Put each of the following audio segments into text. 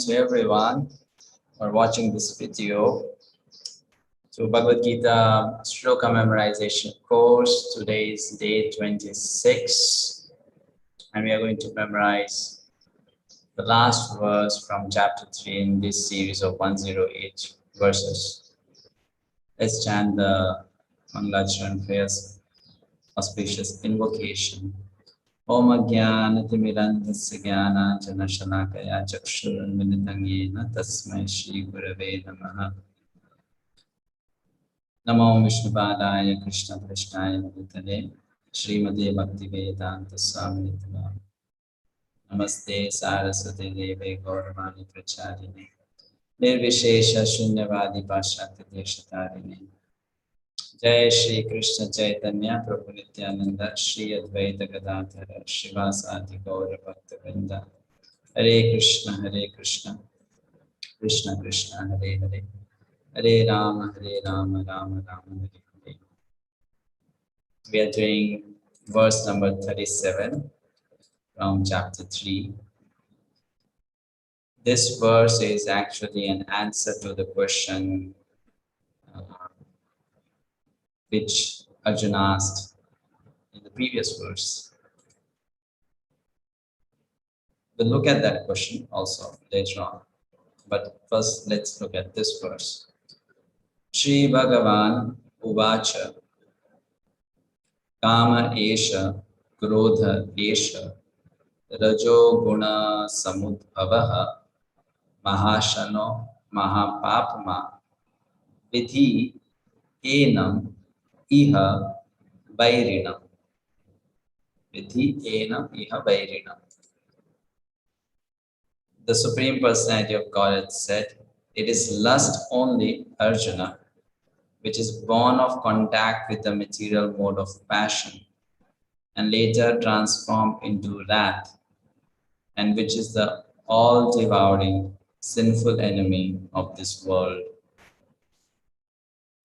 To everyone for watching this video. So Bhagavad-gita Shloka memorization course. Today is day 26 and we are going to memorize the last verse from chapter 3 in this series of 108 verses. Let's chant the Mangalacharan prayers, auspicious invocation. Om Ajnanatimirandhasya Jnananjana Shalakaya Chakshurunmilitam Yena Tasmai Shri Gurave Namaha. Namo Vishnupadaya Krishna Krishnaya Bhutale Srimate Bhaktivedanta Swami Namaste Saraswati Deve Gauravani Pracharine Nirvishesha Shunyavadi Pashakti Deshatarine Jai Shri Krishna Chaitanya Prabhu Nityananda Shri Advaita Gadadhara Shivasati Gaura Bhakta Vrinda Hare Krishna Krishna Krishna Hare Hare Hare Rama Rama Rama Hare Hare. We are doing verse number 37 from chapter 3. This verse is actually an answer to the question which Arjuna asked in the previous verse. We'll look at that question also later on. But first, let's look at this verse. Shri Bhagavan Uvacha Kama esha krodha esha rajo guna samudbhavaha mahashano mahapapma vidhi enam iha vairinam. Vidhi enam iha vairinam. The Supreme Personality of Godhead said, it is lust only, Arjuna, which is born of contact with the material mode of passion and later transformed into wrath, and which is the all-devouring sinful enemy of this world.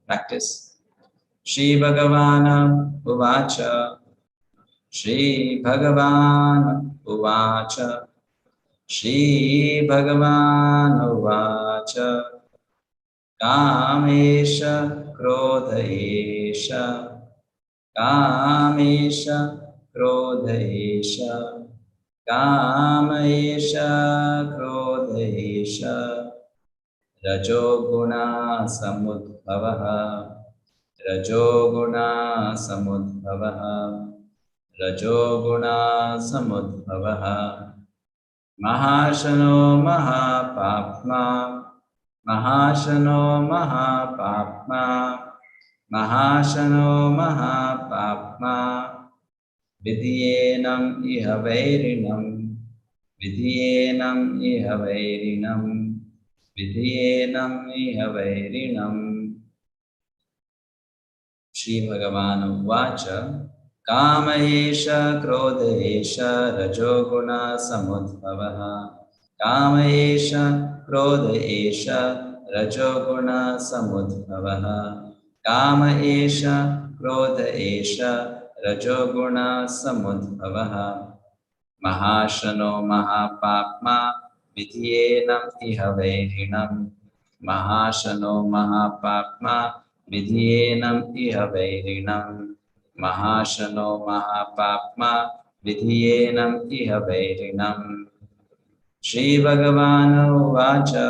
Practice. Shri Bhagavana Uvacha Shri Bhagavana Uvacha Shri Bhagavana Uvacha Kamesha krodha esha Kamesha krodha esha Kamesha krodha esha Rajoguna samudbhavaha Rajoguna samudbhavaha Rajoguna samudbhavaha Mahashano mahapapma Mahashano mahapapma Mahashano mahapapma Vidyenam iha vairinam Vidyenam iha vairinam Vidyenam iha vairinam. Shri Bhagavan Uvacha Kama esha krodha esha rajoguna samudbhavaha Kama esha krodha esha rajoguna samudbhavaha Kama esha krodha esha rajoguna samudbhavaha Mahashano mahapapma vidyenam iha vairinam Mahashano mahapapma vidyenam iha vairinam Mahashano mahapapma vidyenam iha vairinam. Shri Bhagavana Uvacha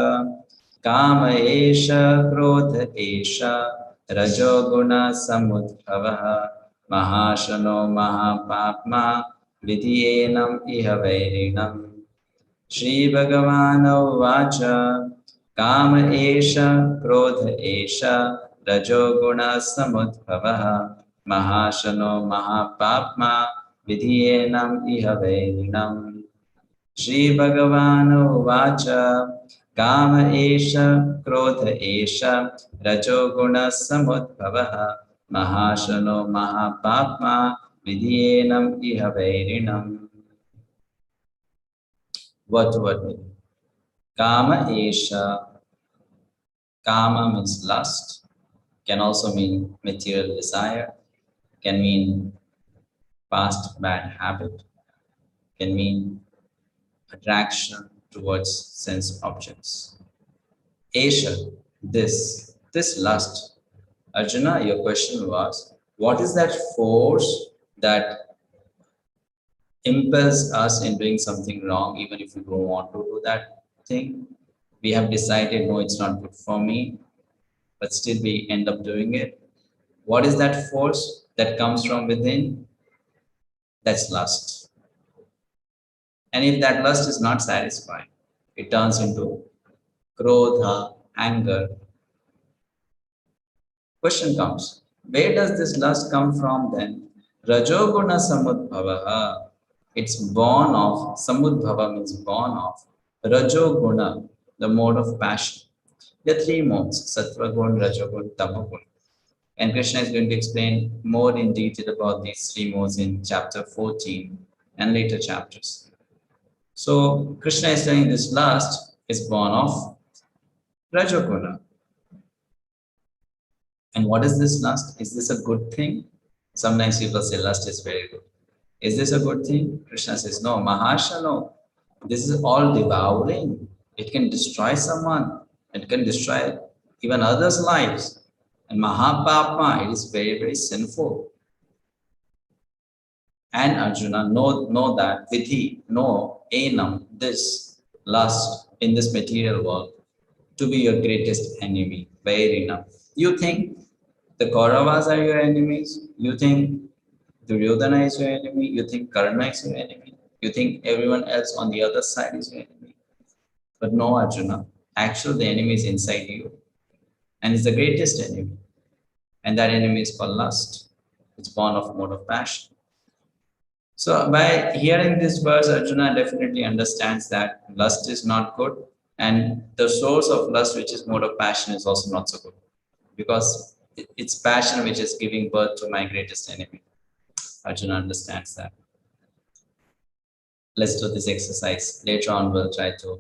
Kama esha krodha esha rajoguna samudbhavaha Mahashano mahapapma vidyenam iha vairinam. Shri Bhagavana Uvacha Kama esha krodha esha rajoguna samudbhavaha Mahashano mahapapma vidyenam iha vairinam. Shri Bhagavana Uvacha Kama esha krodha esha rajoguna samudbhavaha Mahashano mahapapma vidyenam iha vairinam. Word to word meaning. Kama esha. Kama means lust, can also mean material desire, can mean past bad habit, can mean attraction towards sense objects. Esha, this lust. Arjuna, your question was, what is that force that impels us in doing something wrong, even if we don't want to do that thing? We have decided, no, it's not good for me, but still we end up doing it. What is that force that comes from within? That's lust. And if that lust is not satisfied, it turns into krodha, anger. Question comes, where does this lust come from then? Rajoguna samudbhava. It's born of, samudbhava means born of, rajoguna, the mode of passion. There are three modes, sattva gun, rajogun, tamogun. And Krishna is going to explain more in detail about these three modes in chapter 14 and later chapters. So Krishna is saying this lust is born of rajoguna. And what is this lust? Is this a good thing? Sometimes people say lust is very good. Is this a good thing? Krishna says, no, Mahashano. This is all devouring. It can destroy someone. It can destroy even others' lives. And Mahapapma, it is very, very sinful. And Arjuna, know that Vidhi, know Enam, this lust in this material world, to be your greatest enemy. Very enough. You think the Kauravas are your enemies? You think Duryodhana is your enemy? You think Karna is your enemy? You think everyone else on the other side is your enemy? But no, Arjuna. Actually, the enemy is inside you. And it's the greatest enemy. And that enemy is called lust. It's born of mode of passion. So by hearing this verse, Arjuna definitely understands that lust is not good. And the source of lust, which is mode of passion, is also not so good. Because it's passion which is giving birth to my greatest enemy. Arjuna understands that. Let's do this exercise. Later on, we'll try to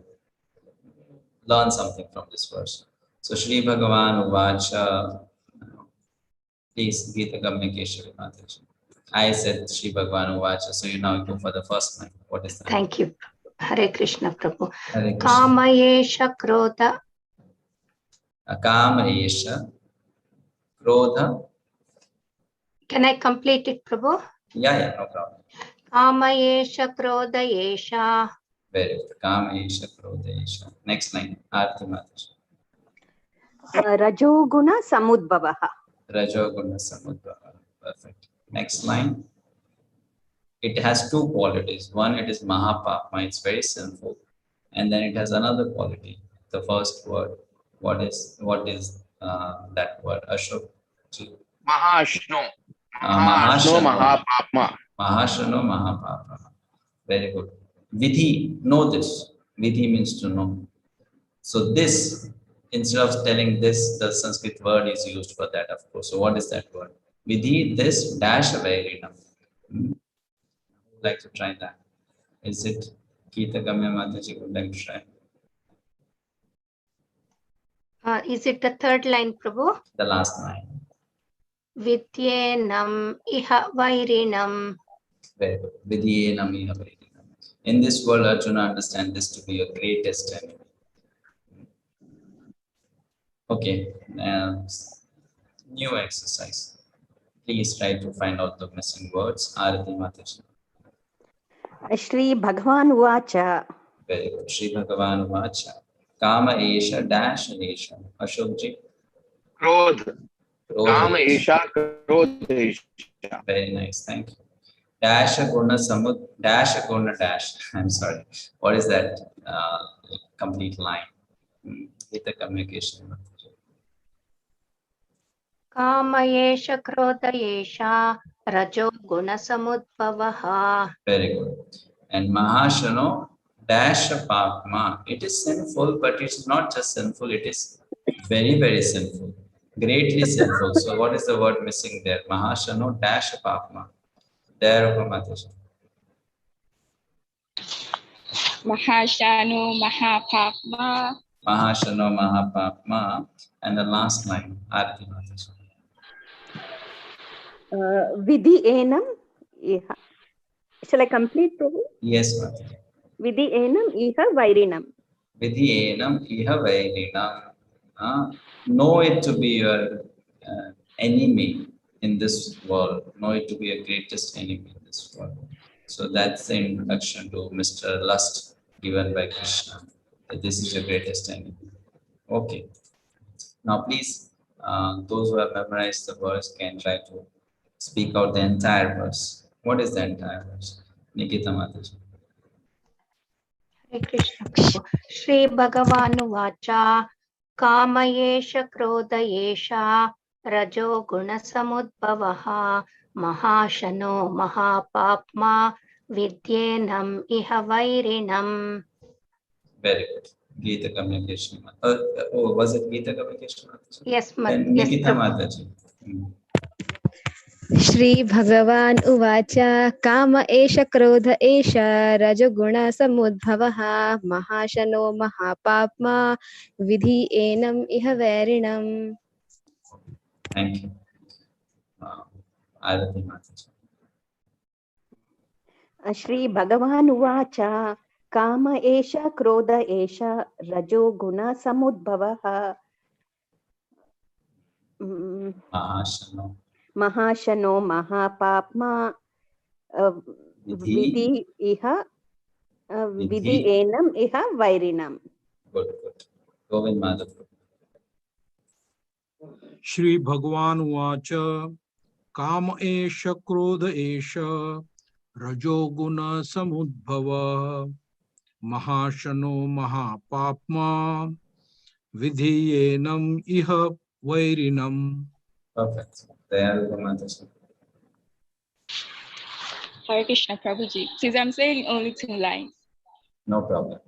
learn something from this verse. So, Shri Bhagavan Uvacha, please, Gita Kamnikeshwari Mataji. I said Shri Bhagavan Uvacha, so you now go for the first line. What is that? Thank you. Hare Krishna Prabhu. Hare Krishna. Kama esha krodha. Kama esha krodha. Can I complete it, Prabhu? Yeah, no problem. Kama esha krodha esha. Very good. Kama esha krodha esha. Next line. Arti Mataji. Rajoguna samudbhavaha. Rajoguna samudbhava. Perfect. Next line. It has two qualities. One, it is Mahapapma, it's very sinful. And then it has another quality. The first word. What is that word? Ashok. Mahashno. Mahashano. Mahapapma. Mahashano Mahapapma. Very good. Vidhi, know this. Vidhi means to know. So this, instead of telling this, the Sanskrit word is used for that, of course. So what is that word? Vidhi, this dash avairina. Like to try that. Is it Gita Kamya Mataji would like to try? Is it the third line, Prabhu? The last line. Vidyenam iha vairinam. Very good. Vidyenam iha vairinam. In this world, Arjuna understands this to be your greatest enemy. Okay. New exercise. Please try to find out the missing words. Arati Mataji. Shri Bhagavan Uvacha. Very good. Shri Bhagavan Vacha. Kama esha dash esha. Ashokji. Krodha. Kama esha krodha esha. Very nice. Thank you. Dash guna samud. Dash guna dash. I'm sorry. What is that complete line? Gita communication. Kama esha krodha esha. Rajo guna samudbhavaha. Very good. And Mahashano dash papma. It is sinful, but it's not just sinful, it is very, very sinful. Greatly sinful. So what is the word missing there? Mahashano dash papma. There, Mataji. Mahashano Mahapapma. Mahashano Mahapapma. And the last line, Arati Mataji. Vidhi enam iha. Shall I complete, Prabhu? Yes, Mataji. Vidhi enam iha vairinam. vidhiyenam iha vairinam. Know it to be your enemy in this world. Know it to be your greatest enemy in this world. So that's the introduction to Mr. Lust given by Krishna. That this is your greatest enemy. Okay. Now, please, those who have memorized the verse can try to speak out the entire verse. What is the entire verse? Nikita Mataji. Hare Krishna Prabhu. Shri Bhagavanuvacha Kama esha krodha esha rajo guna samudbhavaha mahashano mahapapma vidyenam iha vairinam. Very good. Gita communication. Was it Gita communication? Yes, Then yes, Nikita Prabhu. Mataji. Shri भगवान् उवाच काम एष क्रोध एष रजोगुण समुद्भवः महाशनो महापाप्मा विधि एनम् इह वैरिणम्. Thank you. Arati Mataji. Shri भगवान् उवाच काम एष क्रोध एष रजो गुण समुद्भवः Mahashano. महाशनो महापाप्मा विधि एनम् इह वैरिणम्. Good, good. Govind Madhav. Shri भगवान् उवाच काम एष क्रोध एष रजोगुण समुद्भव महाशनो महापाप्मा विधीयेनम् इह वैरिणम्. Perfect. There Mataji. Hare Krishna Prabhuji. Since I'm saying only 2 lines. No problem.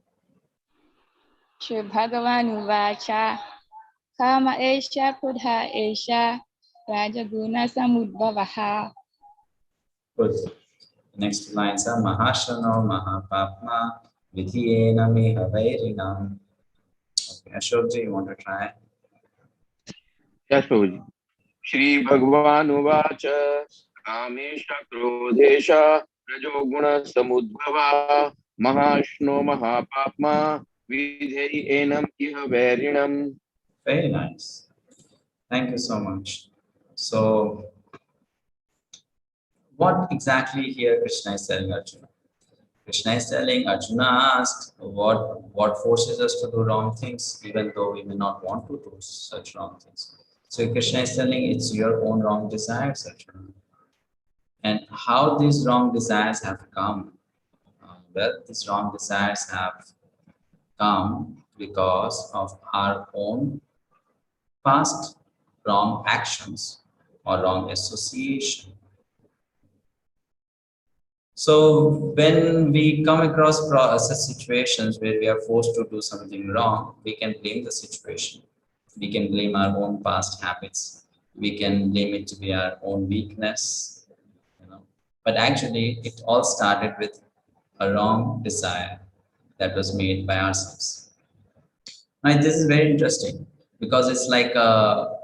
Shri Bhagavan Uvacha Kama esha krodha esha rajaguna samudbhavaha. Good. Next lines are Mahashano Mahapapma Vidhiyena Miha Vairinam. Okay, Ashokji, you want to try? Yes, Prabhuji. Shri Bhagavan Uvacha Kamesha Krodesha Rajoguna Samudbhava Mahashno Mahapapma Vidhei Enam Iha Vairinam. Very nice. Thank you so much. So, what exactly here Krishna is telling Arjuna? Krishna is telling Arjuna asked what forces us to do wrong things, even though we may not want to do such wrong things. So Krishna is telling it's your own wrong desires, Arjuna. And how these wrong desires have come? Well, these wrong desires have come because of our own past wrong actions or wrong association. So when we come across such situations where we are forced to do something wrong, we can blame the situation. We can blame our own past habits. We can blame it to be our own weakness. But actually, it all started with a wrong desire that was made by ourselves. Now, this is very interesting because it's like a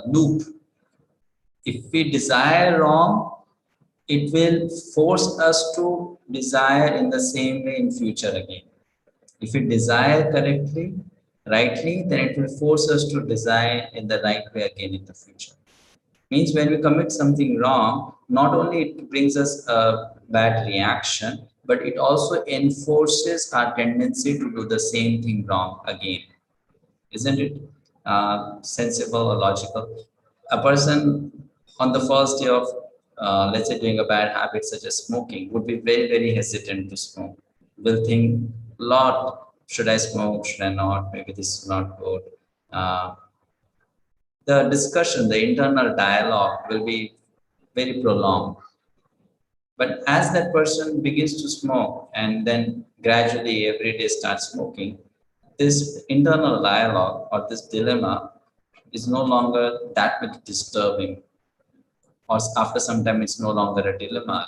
loop. If we desire wrong, it will force us to desire in the same way in future again. If we desire correctly, rightly, then it will force us to desire in the right way again in the future. Means when we commit something wrong, not only it brings us a bad reaction, but it also enforces our tendency to do the same thing wrong again. Isn't it sensible or logical? A person on the first day of let's say doing a bad habit such as smoking would be very, very hesitant to smoke. Will think, Lord, should I smoke? Should I not? Maybe this is not good. The discussion, the internal dialogue will be very prolonged. But as that person begins to smoke and then gradually every day starts smoking, this internal dialogue or this dilemma is no longer that much disturbing. Or after some time, it's no longer a dilemma.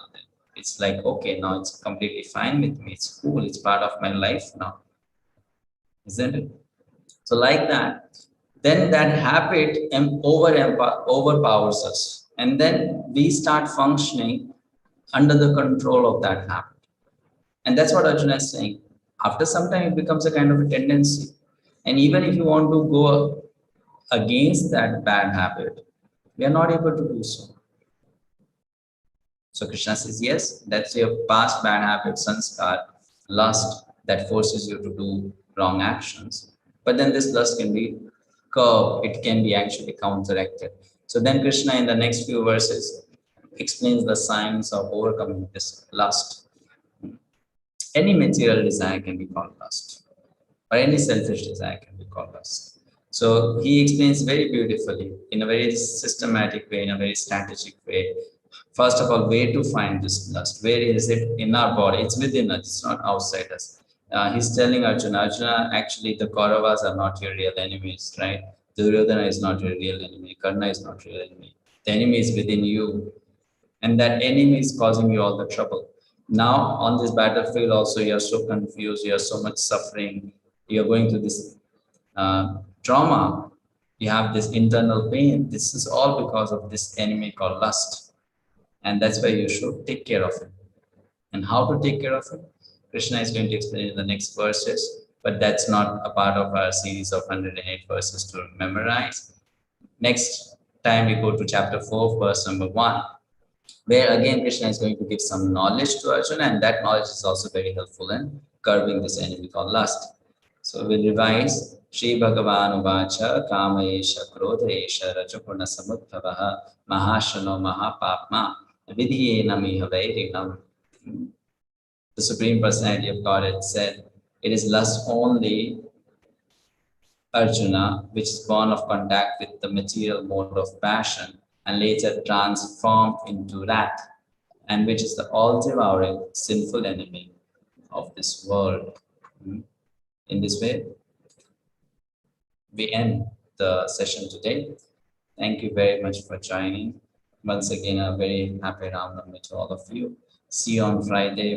It's like, okay, now it's completely fine with me. It's cool. It's part of my life now. Isn't it? So like that, then that habit overpowers us. And then we start functioning under the control of that habit. And that's what Arjuna is saying. After some time, it becomes a kind of a tendency. And even if you want to go against that bad habit, we are not able to do so. So Krishna says, yes, that's your past bad habit, sanskar, lust that forces you to do wrong actions. But then this lust can be curbed, it can be actually counteracted. So then Krishna in the next few verses explains the signs of overcoming this lust. Any material desire can be called lust, or any selfish desire can be called lust. So he explains very beautifully, in a very systematic way, in a very strategic way. First of all, where to find this lust? Where is it in our body? It's within us, it's not outside us. He's telling Arjuna, actually the Kauravas are not your real enemies, right? Duryodhana is not your real enemy. Karna is not your enemy. The enemy is within you. And that enemy is causing you all the trouble. Now, on this battlefield also, you're so confused, you're so much suffering, you're going through this trauma, you have this internal pain. This is all because of this enemy called lust. And that's why you should take care of it. And how to take care of it? Krishna is going to explain in the next verses, but that's not a part of our series of 108 verses to memorize. Next time we go to chapter 4, verse number 1, where again Krishna is going to give some knowledge to Arjuna, and that knowledge is also very helpful in curbing this enemy called lust. So we'll revise. Shri Bhagavan Uvacha Kama Esha Krodha Esha Rajoguna Samudbhavaha Mahashano Mahapapma Vidhyena Miha Vairinam. The Supreme Personality of Godhead said, it is lust only, Arjuna, which is born of contact with the material mode of passion and later transformed into wrath, and which is the all-devouring sinful enemy of this world. In this way, we end the session today. Thank you very much for joining. Once again, a very happy Ram Navami to all of you. See you on Friday.